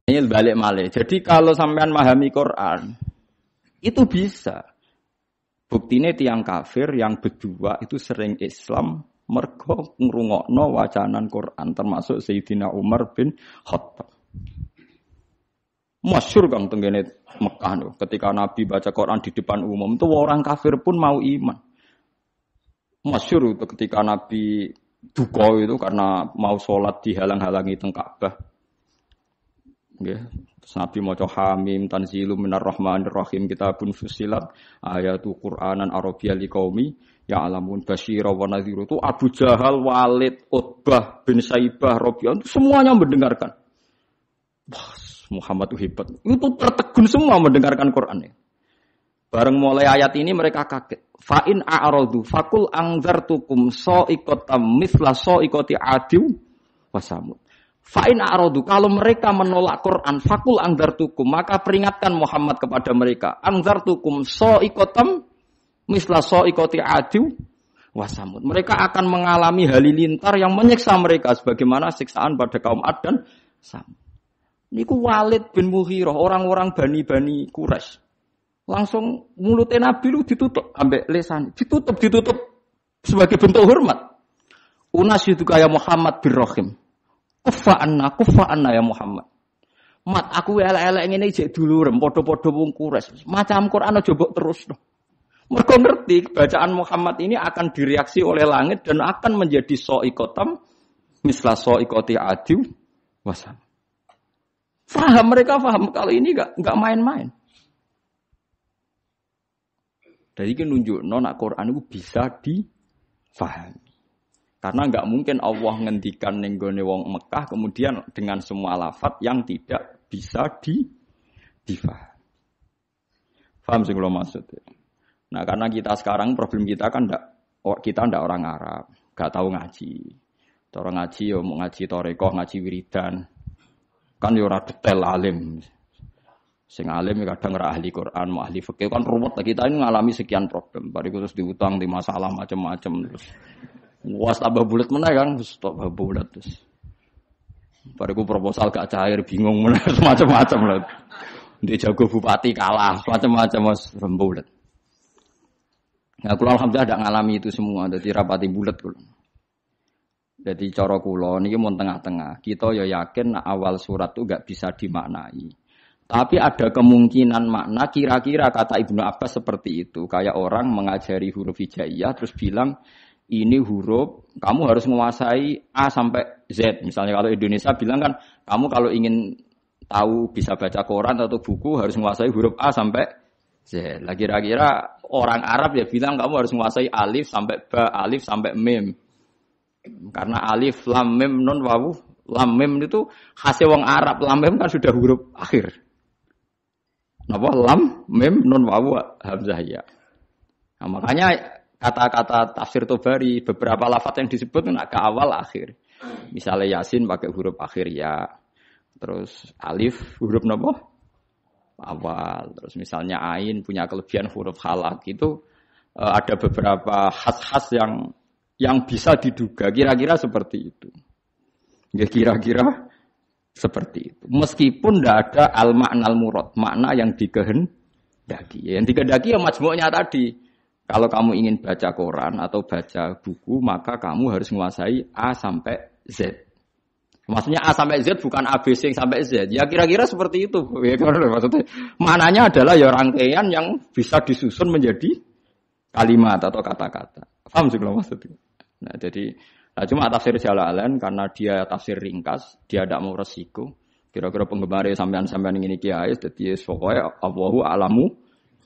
Ini balik malih. Jadi kalau sampean memahami Quran, itu bisa. Buktine tiang kafir yang berdua itu sering Islam mergo ngrungokno wacanan Quran termasuk Sayyidina Umar bin Khattab. Masyhur kang tenggene Mekah lho, ketika Nabi baca Quran di depan umum itu orang kafir pun mau iman. Masyhur itu ketika Nabi duka itu karena mau sholat dihalang-halangi teng Ka'bah. Nggih, terus Nabi maca Hamim tanzilum minar rahmanir rahim kitabun fussilat ayatu Qur'anan Arabiyyan liqaumi ya'lamun basyira wa nadhiru itu Abu Jahal, Walid, Utbah bin Saibah, Rabi'ah itu semuanya mendengarkan. Wah, Muhammad itu hebat. Itu tertegun semua mendengarkan Quran. Bareng mulai ayat ini mereka kaget. Fa'in a'radu fakul angzartukum sa'iqatam mithla sa'iqati adiw wasamud. Fa'in a'radu kalau mereka menolak Quran fakul angzartukum maka peringatkan Muhammad kepada mereka. Angzartukum sa'iqatam mithla sa'iqati adiw wasamud. Mereka akan mengalami halilintar yang menyiksa mereka sebagaimana siksaan pada kaum Ad dan Samud. Niku Walid bin Mughirah orang-orang Bani Quraisy. Langsung mulutnya Nabi lu ditutup ambek lesan, ditutup sebagai bentuk hormat. Unas itu kayak Muhammad bin Rahim. Kufa anna ya Muhammad. Mat aku elek-elek ngene jek dulurem padha-padha wong Quraisy. Macam Quran aja mbok terus. Mergo ngerti bacaan Muhammad ini akan direaksi oleh langit dan akan menjadi sa'iqatam misla sa'iqati adiw wasam. Mereka paham kalau ini enggak main-main. Jadi kan nunjuk nak Quran itu bisa difahami. Karena enggak mungkin Allah ngendikan ning gone wong Mekah kemudian dengan semua lafaz yang tidak bisa difahami. Paham sing kula maksud. Nah, karena kita sekarang problem kita kan kita ndak orang Arab, enggak tahu ngaji. Orang ngaji yo mau ngaji tarekah, ngaji wiridan. Kan yo ora detail alim. Sing alim kadang ora ahli Quran, mau ahli fikih kan ruwet. Kita ini ngalami sekian problem. Bariku terus diutang di masalah macam-macam terus. Was tambah bulat meneh kan, terus tambah bulat terus. Bariku proposal gak cair, bingung meneh macam-macam lah. Di jago bupati kalah, macam-macam mas rembulat. Nah, kula alhamdulillah tidak ngalami itu semua, jadi rapati bulat kula. Jadi cara kula niki mun tengah-tengah. Kita ya yakin awal surat itu gak bisa dimaknai. Tapi ada kemungkinan makna kira-kira kata Ibnu Abbas seperti itu. Kayak orang mengajari huruf hijaiyah terus bilang ini huruf kamu harus menguasai A sampai Z. Misalnya kalau Indonesia bilang kan kamu kalau ingin tahu bisa baca koran atau buku harus menguasai huruf A sampai Z. Lah kira-kira orang Arab ya bilang kamu harus menguasai alif sampai ba, alif sampai mim. Karena alif, lam, mim, nun, wawu. Lam, mim itu khasnya wong Arab. Lam, mim kan sudah huruf akhir. Napa lam, mim, nun, wawu, hamzah ya. Nah, makanya kata-kata tafsir Tobari beberapa lafaz yang disebut kan agak awal akhir. Misalnya Yasin pakai huruf akhir ya. Terus alif huruf napa? Awal. Terus misalnya ain punya kelebihan huruf halak itu ada beberapa khas-khas yang bisa diduga kira-kira seperti itu. Ya kira-kira seperti itu. Meskipun tidak ada al-ma'nal murad, makna yang dikehendaki. Yang dikehendaki ya majmu'nya tadi. Kalau kamu ingin baca Quran atau baca buku, maka kamu harus menguasai A sampai Z. Maksudnya A sampai Z bukan ABC sampai Z. Ya kira-kira seperti itu. Ya, maksudnya maknanya adalah ya rangkaian yang bisa disusun menjadi kalimat atau kata-kata. Paham sih kalau maksudnya? Nah, jadi cuma tafsir Jalalain karena dia tafsir ringkas, dia tidak mau resiko. Kira-kira penggemar sampean-sampean ini kiai, jadi pokoknya Allahu a'lamu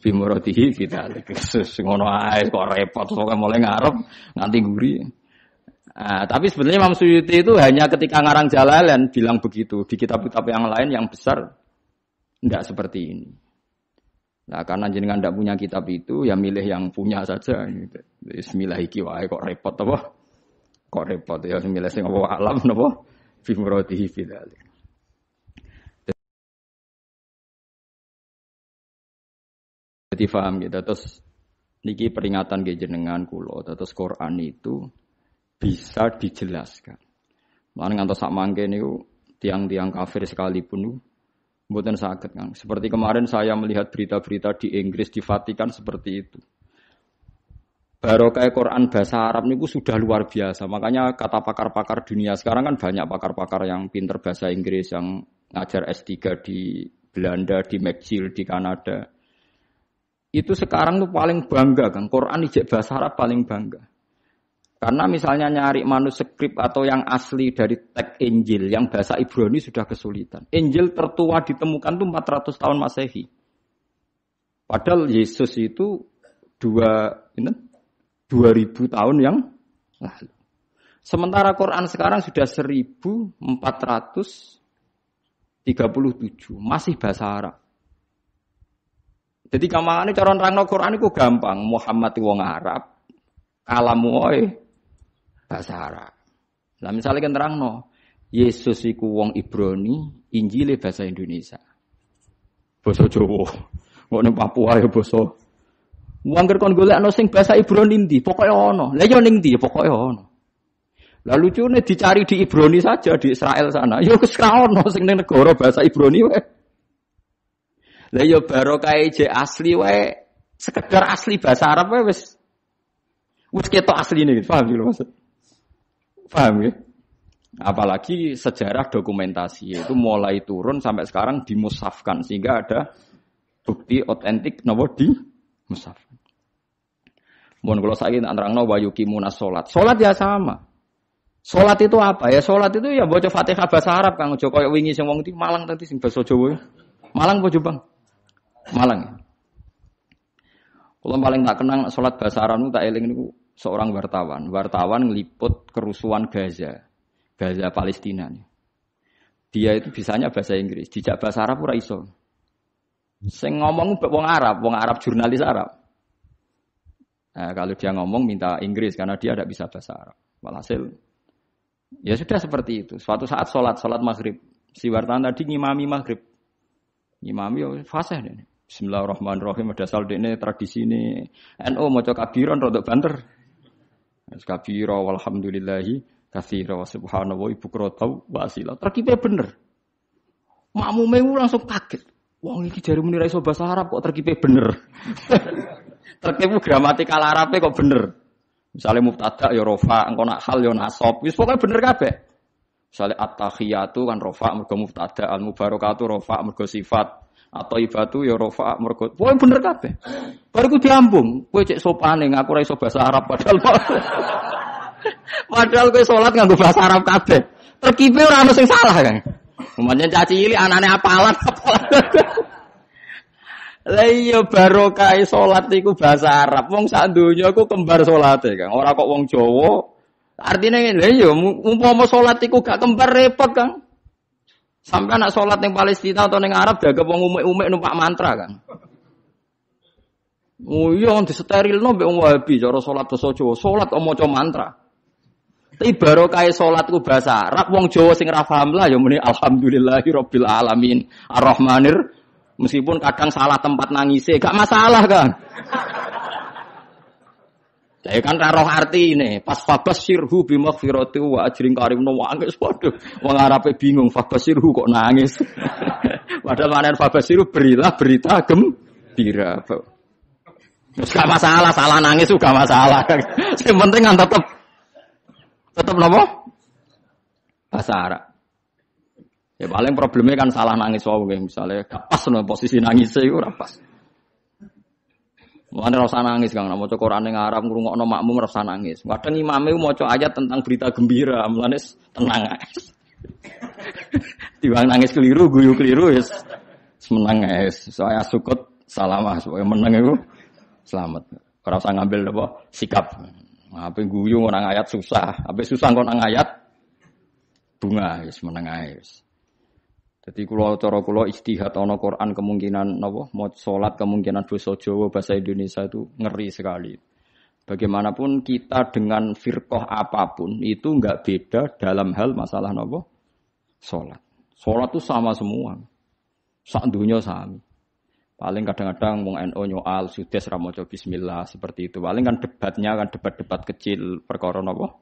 bi muradihi bidzalik. Ngono ae kok repot pokoke mulai ngarep nganti guri. Tapi sebenarnya Imam Suyuti itu hanya ketika ngarang Jalalain bilang begitu. Di kitab-kitab yang lain yang besar tidak seperti ini. Nah, karena jenengan tidak punya kitab itu, ya milih yang punya saja. Bismillah iki wae kok repot apa? Kok repot ya milih sing apa alam napa? Fi muradihi bidzalik. Jadi paham gitu. Terus niki peringatan ke jenengan kula, terus Quran itu bisa dijelaskan. Lan ngantos sak mangke niku tiang-tiang kafir sekalipun Mboten saged, Kang. Seperti kemarin saya melihat berita-berita di Inggris, di Vatikan seperti itu. Barokah Quran bahasa Arab niku sudah luar biasa. Makanya kata pakar-pakar dunia sekarang kan banyak pakar-pakar yang pinter bahasa Inggris, yang ngajar S3 di Belanda, di McGill, di Kanada. Itu sekarang tuh paling bangga kan, Quran ijek bahasa Arab paling bangga. Karena misalnya nyari manuskrip atau yang asli dari teks Injil yang bahasa Ibrani sudah kesulitan. Injil tertua ditemukan tuh 400 tahun Masehi. Padahal Yesus itu 2000 tahun yang lalu. Sementara Quran sekarang sudah 1437, masih bahasa Arab. Jadi gampangane cara nerangno Quran iku gampang. Muhammad wong Arab, kalamu wae bahasa Arab. Lah misale kan nerangno, Yesus iku wong Ibrani, Injile bahasa Indonesia. Basa Jawa. Kok ning Papua ya basa. Wong kon golekno sing bahasa Ibrani ndi, pokoke ono. Lah yo ning ndi pokoke ono. Lah lucune dicari di Ibrani saja di Israel sana. Yo wis ra ono sing ning negara bahasa Ibrani wae. Lah yo barokah je asli wae, sekedar asli bahasa Arab wae wis ketok asline, paham lho maksud. Paham ya? Apalagi sejarah dokumentasi itu mulai turun sampai sekarang dimusafkan sehingga ada bukti otentik napa di musaf. Mun kula saiki tak nerangno wa yuqimuna shalat. Salat ya sama. Salat itu apa? Ya salat itu ya baca Fatihah bahasa Arab Kang, aja koyo wingi sing wong iki Malang tadi sing basa Jawa. Malang apa Jombang? Malang. Kula paling tak kenang salat bahasa Arab niku tak eling niku seorang wartawan. Wartawan ngeliput kerusuhan Gaza Palestina nih. Dia itu bisanya bahasa Inggris, dijak bahasa Arab ora iso. Sing ngomong wong Arab jurnalis Arab. Nah, kalau dia ngomong minta Inggris karena dia tidak bisa bahasa Arab. Walhasil ya sudah seperti itu. Suatu saat salat maghrib, si wartawan tadi ngimami maghrib. Ngimami yo fasih dene. Bismillahirrahmanirrahim, ada asal dene tradisi ini NU maca kabiran rodok banter. Kabira walhamdulillahi katsira wa subhanallah bukratan wa asila. Terkipe bener. Makmume langsung kaget. Wong iki jare muni ra iso bahasa Arab kok terkipe bener. Terkipe gramatikal Arabe kok bener. Misale mubtada ya rafa, engko nak hal ya nasab. Wis pokoke bener kabeh. Misale at-tahiyatu kan rafa mergo mubtada, al-mubarakatu rafa mergo sifat. Atau ibatu ya rafa mergo. Pokoke bener kabeh. Baru ku diambung, kowe cek sopane ngaku ra iso bahasa Arab padahal kowe salat nganggo bahasa Arab kabeh. Terkipe ora ono sing salah kan. Umpamane caci cilik anane apalan. Lah iya barokah salat iku bahasa Arab. Wong sak donya iku kembar salate Kang. Ora kok wong Jawa. Artine lha iya umpama salat iku gak kembar repot Kang. Sampai anak salat ning Palestina atau ning Arab daga wong umek-umek numpak mantra Kang. Oh iya disterilno mbek wong Wahabi cara salat basa Jawa. Salat kok maca mantra. Tapi barokah salatku bahasa Arab wong Jawa sing ra paham lah ya muni alhamdulillahirabbil alamin arrahmanir meskipun kadang salah tempat nangise gak masalah kan. Saya kan ra roh artine pas fabashirhu bimaghfirati wa ajrin karimna wa angges padha wong Arabe bingung fabashirhu kok nangis. Padahal maknane fabashirhu berilah berita gembira. Terus gak masalah, salah nangis juga masalah. Yang penting kan tetap apa? Bahasa Arab. Ya paling problemnya kan salah nangis wae misalnya gak pas no posisi nangis itu ora pas. Mulane ora usah nangis Kang, nek maca Quran ning Arab ngrungokno makmum ora usah nangis. Kadang imame maca ayat tentang berita gembira, mulane tenang ae. Tiwang nangis keliru, guyu keliru wis menang ae. Saya sukut salamah supaya menang iku selamat. Ora usah ngambil apa sikap. Apa guyu nang ayat susah, apa susah kok nang ayat bunga wis meneng ae wis. Dadi cara kula ijtihad ana Quran kemungkinan napa mau salat kemungkinan basa Jawa bahasa Indonesia itu ngeri sekali. Bagaimanapun kita dengan firqah apapun itu enggak beda dalam hal masalah napa salat. Salat itu sama semua. Sak dunya sama. Paling kadang-kadang wong NU nyoal sudes ra maca bismillah seperti itu. Paling kan debatnya kan debat-debat kecil perkara napa?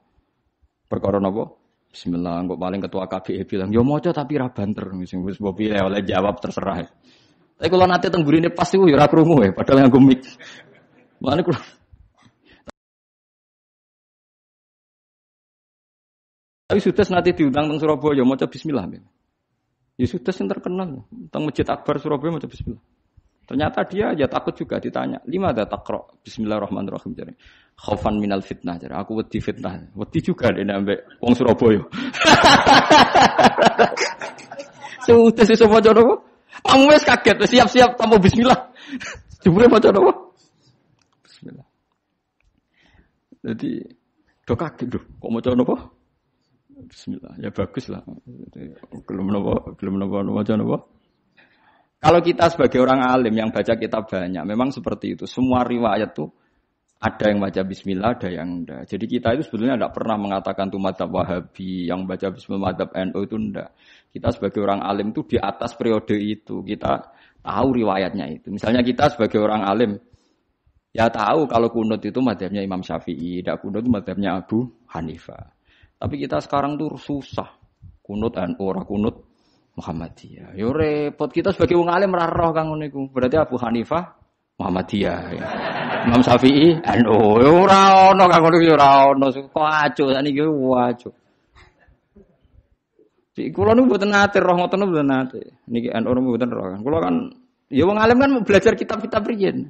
Perkara napa? Bismillah, kok paling ketua KBE bilang, "Yo maca tapi ra banter." Sing wis mbok pilih oleh jawab terserah. Tapi kalau nanti teng burine pas iku ya ora krungu padahal nganggo mic. Mulane kula tapi sudah nanti diundang teng Surabaya maca bismillah. Ya sudah yang terkenal teng Masjid Akbar Surabaya maca bismillah. Ternyata dia ya takut juga ditanya, "Lima ada takra bismillahirrahmanirrahim." Jadi, khaufan minal fitnah. Jadi, aku wedi fitnah. Wedi juga dene ambek wong Surabaya. Sudah sesuk maca napa? Kamu wis kaget, siap-siap tamu bismillah. Jebule maca napa? Bismillah. Jadi, do kaget lho, kok maca napa? Bismillah. Ya bagus lah. Belum napa maca napa? Kalau kita sebagai orang alim yang baca kitab banyak, memang seperti itu. Semua riwayat tuh ada yang baca bismillah, ada yang enggak. Jadi kita itu sebetulnya tidak pernah mengatakan tuh madzhab Wahabi, yang baca bismillah madzhab NU itu enggak. Kita sebagai orang alim tuh di atas periode itu, kita tahu riwayatnya itu. Misalnya kita sebagai orang alim, ya tahu kalau kunut itu madzhabnya Imam Syafi'i, tidak kunut itu madzhabnya Abu Hanifah. Tapi kita sekarang tuh susah. Kunut NU, ora kunut Muhammadiyah. Yo repot kita sebagai wong alim ora roh kang ngono iku. Berarti Abu Hanifah Muhammadiyah. Ya. Imam Syafi'i NU. Yo ora ono kang ngono iki ora ono. Kok acuh sakniki wacuh. Iki kula niku mboten nate roh ngoten mboten nate. Niki NU mboten roh kan. Kula kan ya wong alim kan belajar kitab-kitab riyen.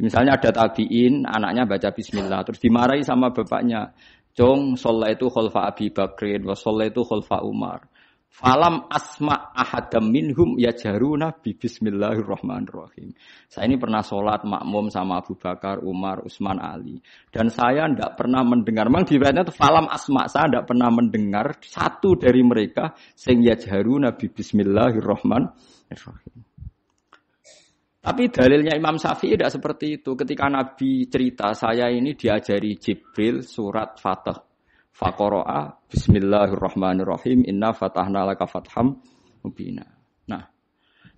Misalnya ada tabi'in, anaknya baca bismillah terus dimarahi sama bapaknya. Jong shallaitu khalfa Abi Bakrin wa shallaitu khalfa Umar. Falam asma ahadam minhum yajharuna bi bismillahirrahmanirrahim. Saya ini pernah sholat makmum sama Abu Bakar, Umar, Utsman, Ali. Dan saya tidak pernah mendengar. Memang di riwayatnya itu falam asma. Saya tidak pernah mendengar satu dari mereka sing yajharuna bi bismillahirrahmanirrahim. Tapi dalilnya Imam Syafi'i tidak seperti itu. Ketika Nabi cerita, saya ini diajari Jibril surat Fatah. Faqara'a bismillahirrahmanirrahim inna fatahna laka fatham mubina. Nah,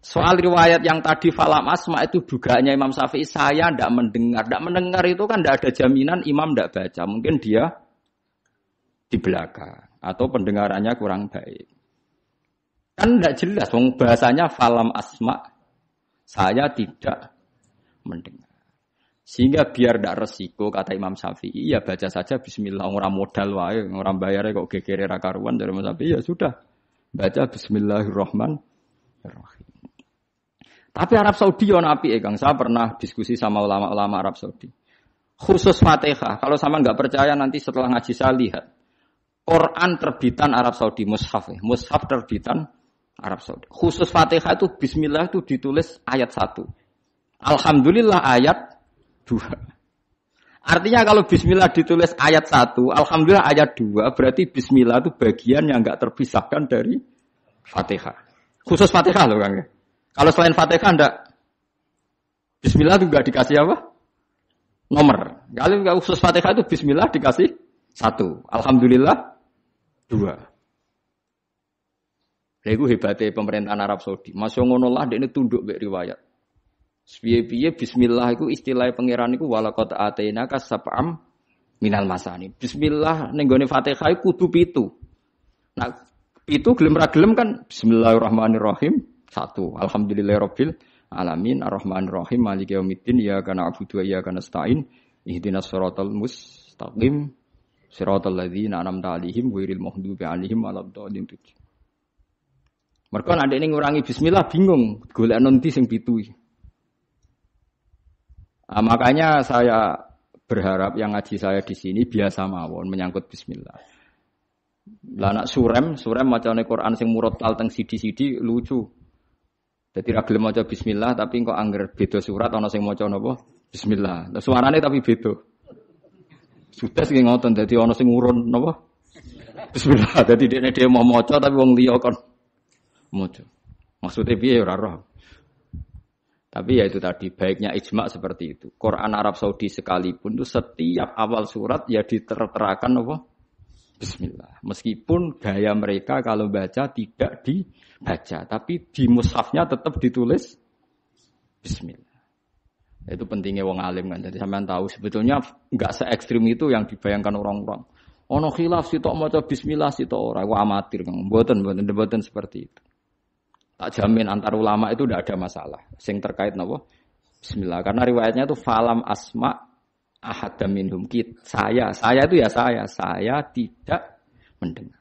soal riwayat yang tadi falam asma itu dugaannya Imam Syafi'i saya tidak mendengar. Tidak mendengar itu kan tidak ada jaminan imam tidak baca. Mungkin dia di belakang atau pendengarannya kurang baik. Kan tidak jelas wong bahasanya falam asma saya tidak mendengar. Sehingga biar tidak resiko, kata Imam Syafi'i, ya baca saja bismillah. Orang modal wae, orang bayarnya kok gegere ra karuan dari Imam Syafi'i, ya sudah. Baca bismillahirrahmanirrahim. Tapi Arab Saudi yang api Kang. Saya pernah diskusi sama ulama-ulama Arab Saudi. Khusus Fatihah, kalau sama nggak percaya nanti setelah ngaji saya lihat. Quran terbitan Arab Saudi, mushaf. Mushaf terbitan Arab Saudi. Khusus Fatihah itu bismillah itu ditulis ayat 1. Alhamdulillah ayat 2. Artinya kalau bismillah ditulis ayat 1, alhamdulillah ayat 2, berarti bismillah itu bagian yang enggak terpisahkan dari Fatihah. Khusus Fatihah loh Kang. Kalau selain Fatihah enggak bismillah itu enggak dikasih apa? Nomor. Kalau enggak khusus Fatihah itu bismillah dikasih 1, alhamdulillah 2. Lha iku hebate pemerintahan Arab Saudi. Masya ngono lah dekne tunduk mek riwayat. Piye-piye bismillah iku istilah pangeran iku walaqad atainaka sab'am minal masani. Bismillah ning gone Fatihah iku kudu 7. Nah, 7 gelem ra gelem kan bismillahirrahmanirrahim 1. Alhamdulillahirabbil alamin arrahmanirrahim maliki yaumiddin iyyaka na'budu wa iyyaka nasta'in ihdinas siratal mustaqim siratal ladzina an'amta 'alaihim ghairil maghdubi 'alaihim waladdallin. Mergo nek ning ngurangi bismillah bingung golek nanti sing 7. Nah, makanya saya berharap yang ngaji saya di sini biasa mawon menyangkut bismillah. Lah nak surem macane Quran sing murattal teng sidi-sidi lucu. Dadi ra gelem maca bismillah tapi kok angger beda surat ana sing maca napa? Bismillah. Lah suarane tapi beda. Sudah sing ngoten dadi ana sing urun napa? Bismillah. Dadi dekne dhewe mau maca tapi wong liya kon maca. Maksudnya piye ora roh. Tapi ya itu tadi, baiknya ijma' seperti itu. Quran Arab Saudi sekalipun itu setiap awal surat ya diterterakan apa? Bismillah. Meskipun gaya mereka kalau baca tidak dibaca, tapi di mushafnya tetap ditulis Bismillah. Itu pentingnya wong alim kan. Jadi sampean tahu sebetulnya enggak se ekstrim itu yang dibayangkan orang-orang. Ono khilaf sitok maca bismillah sitok ora, ku amatir Kang. Mboten seperti itu. Tak jamin antar ulama itu tidak ada masalah. Sing terkait napa? Bismillah. Karena riwayatnya itu falam asma ahadam minhum. Saya itu ya saya tidak mendengar.